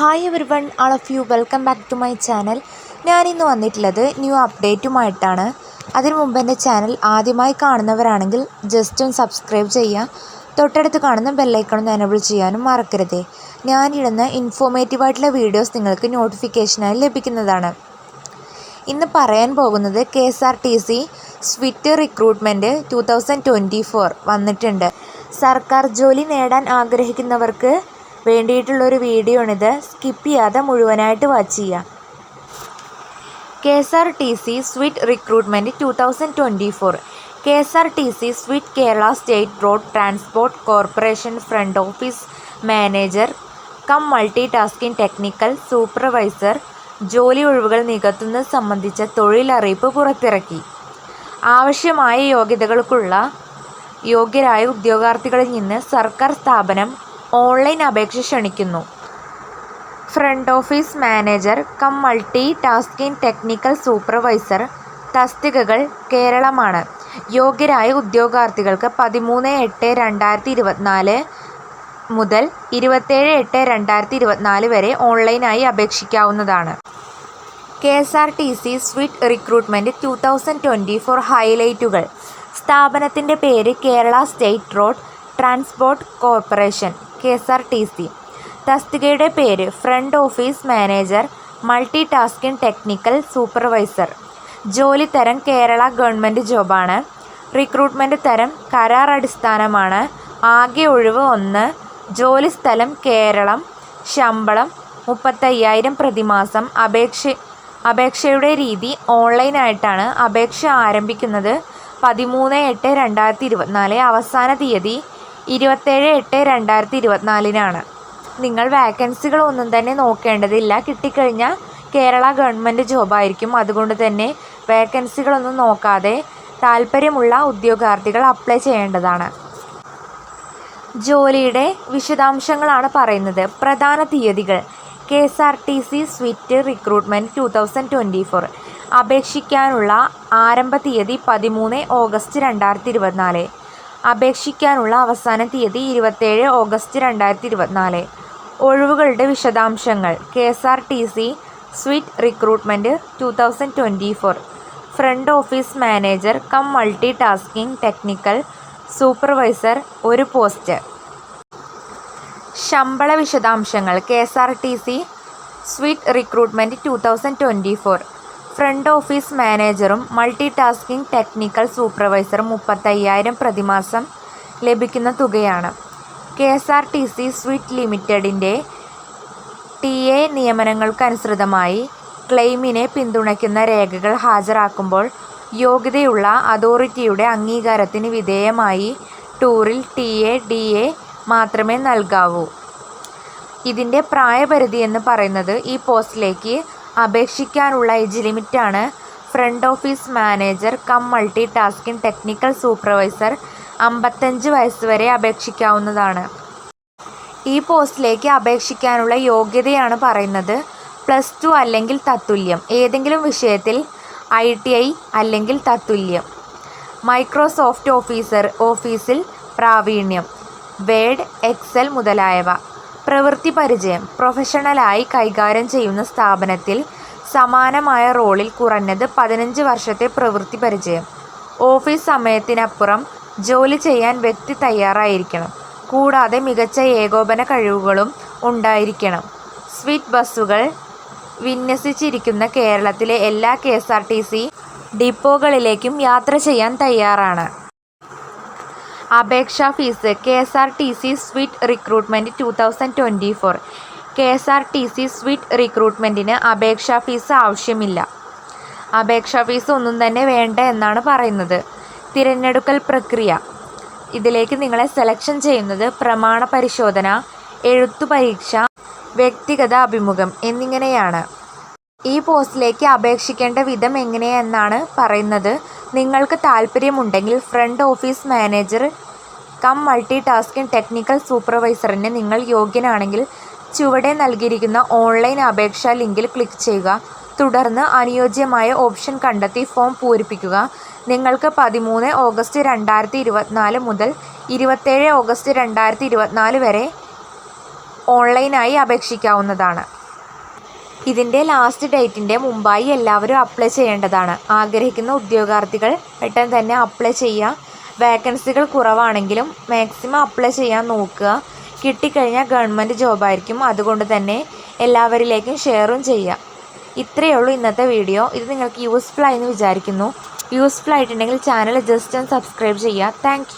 Hi everyone, all of you welcome back to my channel. ഞാനിന്ന് വന്നിട്ടുള്ളത് new അപ്ഡേറ്റുമായിട്ടാണ്. അതിനു മുമ്പ് എൻ്റെ ചാനൽ ആദ്യമായി കാണുന്നവരാണെങ്കിൽ ജസ്റ്റ് ഒന്ന് സബ്സ്ക്രൈബ് ചെയ്യുക. തൊട്ടടുത്ത് കാണുന്ന ബെല്ലൈക്കൺ എനേബിൾ ചെയ്യാനും മറക്കരുത്. ഞാനിടുന്ന ഇൻഫോർമേറ്റീവായിട്ടുള്ള വീഡിയോസ് നിങ്ങൾക്ക് നോട്ടിഫിക്കേഷനായി ലഭിക്കുന്നതാണ്. ഇന്ന് പറയാൻ പോകുന്നത് KSRTC സ്വിഫ്റ്റ് റിക്രൂട്ട്മെൻറ്റ് 2024 വന്നിട്ടുണ്ട്. സർക്കാർ ജോലി നേടാൻ ആഗ്രഹിക്കുന്നവർക്ക് വേണ്ടിയിട്ടുള്ളൊരു വീഡിയോ ആണിത്. സ്കിപ്പ് ചെയ്യാതെ മുഴുവനായിട്ട് വാച്ച് ചെയ്യുക. KSRTC swift recruitment 2024. KSRTC swift Kerala state road transport corporation front office manager cum multi tasking technical supervisor ജോലി ഒഴിവുകൾ നികത്തുന്നത് സംബന്ധിച്ച തൊഴിലറിയിപ്പ് പുറത്തിറക്കി. ആവശ്യമായ യോഗ്യതകൾക്കുള്ള യോഗ്യരായ ഉദ്യോഗാർത്ഥികളിൽ നിന്ന് സർക്കാർ സ്ഥാപനം ഓൺലൈൻ അപേക്ഷ ക്ഷണിക്കുന്നു. Front office manager cum multi tasking technical supervisor തസ്തികകൾ കേരളമാണ്. യോഗ്യരായ ഉദ്യോഗാർത്ഥികൾക്ക് 13/8/2024 മുതൽ 27/8/2024 വരെ ഓൺലൈനായി അപേക്ഷിക്കാവുന്നതാണ്. KSRTC സ്വിഫ്റ്റ് റിക്രൂട്ട്മെൻറ്റ് 2024 ഹൈലൈറ്റുകൾ. സ്ഥാപനത്തിൻ്റെ പേര് Kerala state road transport corporation KSRTC. തസ്തികയുടെ പേര് front office manager multi tasking technical supervisor. ജോലി തരം കേരള ഗവൺമെൻറ് ജോബാണ്. റിക്രൂട്ട്മെൻറ്റ് തരം കരാർ അടിസ്ഥാനമാണ്. ആകെ ഒഴിവ് 1. ജോലി സ്ഥലം കേരളം. ശമ്പളം 35,000 പ്രതിമാസം. അപേക്ഷയുടെ രീതി ഓൺലൈനായിട്ടാണ്. അപേക്ഷ ആരംഭിക്കുന്നത് 13/8/2024. അവസാന തീയതി 27/8/2024 നിങ്ങൾ വാക്കൻസികളൊന്നും തന്നെ നോക്കേണ്ടതില്ല. കിട്ടിക്കഴിഞ്ഞാൽ കേരള ഗവൺമെൻറ് ജോബായിരിക്കും. അതുകൊണ്ട് തന്നെ വാക്കൻസികളൊന്നും നോക്കാതെ താല്പര്യമുള്ള ഉദ്യോഗാർത്ഥികൾ അപ്ലൈ ചെയ്യേണ്ടതാണ്. ജോലിയുടെ വിശദാംശങ്ങളാണ് പറയുന്നത്. പ്രധാന തീയതികൾ. KSRTC swift recruitment 2024. അപേക്ഷിക്കാനുള്ള ആരംഭ തീയതി 13 ഓഗസ്റ്റ് 2024. അപേക്ഷിക്കാനുള്ള അവസാന തീയതി 27 ഓഗസ്റ്റ് 2024. ഒഴിവുകളുടെ വിശദാംശങ്ങൾ. KSRTC swift recruitment 2024 front office manager cum multi tasking technical supervisor 1 post. ശമ്പള വിശദാംശങ്ങൾ. KSRTC swift recruitment 2024 front office മാനേജറും മൾട്ടി ടാസ്കിംഗ് ടെക്നിക്കൽ സൂപ്പർവൈസറും 35,000 പ്രതിമാസം ലഭിക്കുന്ന തുകയാണ്. KSRTC സ്വിഫ്റ്റ് ലിമിറ്റഡിൻ്റെ TA നിയമനങ്ങൾക്കനുസൃതമായി ക്ലെയിമിനെ പിന്തുണയ്ക്കുന്ന രേഖകൾ ഹാജരാക്കുമ്പോൾ യോഗ്യതയുള്ള അതോറിറ്റിയുടെ അംഗീകാരത്തിന് വിധേയമായി ടൂറിൽ TA DA മാത്രമേ നൽകാവൂ. ഇതിൻ്റെ പ്രായപരിധി എന്ന് പറയുന്നത് ഈ പോസ്റ്റിലേക്ക് അപേക്ഷിക്കാനുള്ള ഏജ് ലിമിറ്റാണ്. Front office manager cum multi tasking technical supervisor 55 വയസ്സ് വരെ അപേക്ഷിക്കാവുന്നതാണ്. ഈ പോസ്റ്റിലേക്ക് അപേക്ഷിക്കാനുള്ള യോഗ്യതയാണ് പറയുന്നത്. +2 അല്ലെങ്കിൽ തത്തുല്യം. ഏതെങ്കിലും വിഷയത്തിൽ ITI അല്ലെങ്കിൽ തത്തുല്യം. മൈക്രോസോഫ്റ്റ് ഓഫീസിൽ പ്രാവീണ്യം. വേഡ്, എക്സൽ മുതലായവ. പ്രവൃത്തി പരിചയം. പ്രൊഫഷണലായി കൈകാര്യം ചെയ്യുന്ന സ്ഥാപനത്തിൽ സമാനമായ റോളിൽ കുറഞ്ഞത് 15 വർഷത്തെ പ്രവൃത്തി പരിചയം. ഓഫീസ് സമയത്തിനപ്പുറം ജോലി ചെയ്യാൻ വ്യക്തി തയ്യാറായിരിക്കണം. കൂടാതെ മികച്ച ഏകോപന കഴിവുകളും ഉണ്ടായിരിക്കണം. സ്വിഫ്റ്റ് ബസ്സുകൾ വിന്യസിച്ചിരിക്കുന്ന കേരളത്തിലെ എല്ലാ KSRTC ഡിപ്പോകളിലേക്കും യാത്ര ചെയ്യാൻ തയ്യാറാണ്. അപേക്ഷാ fees. KSRTC swift recruitment 2024. KSRTC swift റിക്രൂട്ട്മെൻറ്റിന് അപേക്ഷാ ഫീസ് ആവശ്യമില്ല. അപേക്ഷാ ഫീസ് ഒന്നും തന്നെ വേണ്ട എന്നാണ് പറയുന്നത്. തിരഞ്ഞെടുക്കൽ പ്രക്രിയ. ഇതിലേക്ക് നിങ്ങളെ സെലക്ഷൻ ചെയ്യുന്നത് പ്രമാണ പരിശോധന, എഴുത്തു പരീക്ഷ, വ്യക്തിഗത അഭിമുഖം എന്നിങ്ങനെയാണ്. ഈ പോസ്റ്റിലേക്ക് അപേക്ഷിക്കേണ്ട വിധം എങ്ങനെയെന്നാണ് പറയുന്നത്. നിങ്ങൾക്ക് താല്പര്യമുണ്ടെങ്കിൽ front office manager cum multi tasking technical സൂപ്പർവൈസറിന് നിങ്ങൾ യോഗ്യനാണെങ്കിൽ ചുവടെ നൽകിയിരിക്കുന്ന ഓൺലൈൻ അപേക്ഷാ ലിങ്കിൽ ക്ലിക്ക് ചെയ്യുക. തുടർന്ന് അനുയോജ്യമായ ഓപ്ഷൻ കണ്ടെത്തി ഫോം പൂരിപ്പിക്കുക. നിങ്ങൾക്ക് 13 ഓഗസ്റ്റ് 2024 മുതൽ 27 ഓഗസ്റ്റ് 2024 വരെ ഓൺലൈനായി അപേക്ഷിക്കാവുന്നതാണ്. ഇതിൻ്റെ ലാസ്റ്റ് ഡേറ്റിൻ്റെ മുമ്പായി എല്ലാവരും അപ്ലൈ ചെയ്യേണ്ടതാണ്. ആഗ്രഹിക്കുന്ന ഉദ്യോഗാർത്ഥികൾ പെട്ടെന്ന് തന്നെ അപ്ലൈ ചെയ്യുക. വേക്കൻസികൾ കുറവാണെങ്കിലും മാക്സിമം അപ്ലൈ ചെയ്യാൻ നോക്കുക. കിട്ടിക്കഴിഞ്ഞാൽ ഗവൺമെൻറ് ജോബായിരിക്കും. അതുകൊണ്ട് തന്നെ എല്ലാവരിലേക്കും ഷെയറും ചെയ്യുക. ഇത്രയേ ഉള്ളൂ ഇന്നത്തെ വീഡിയോ. ഇത് നിങ്ങൾക്ക് യൂസ്ഫുൾ ആയെന്ന് വിചാരിക്കുന്നു. യൂസ്ഫുൾ ആയിട്ടുണ്ടെങ്കിൽ ചാനൽ ജസ്റ്റ് ഒന്ന് സബ്സ്ക്രൈബ് ചെയ്യുക. താങ്ക്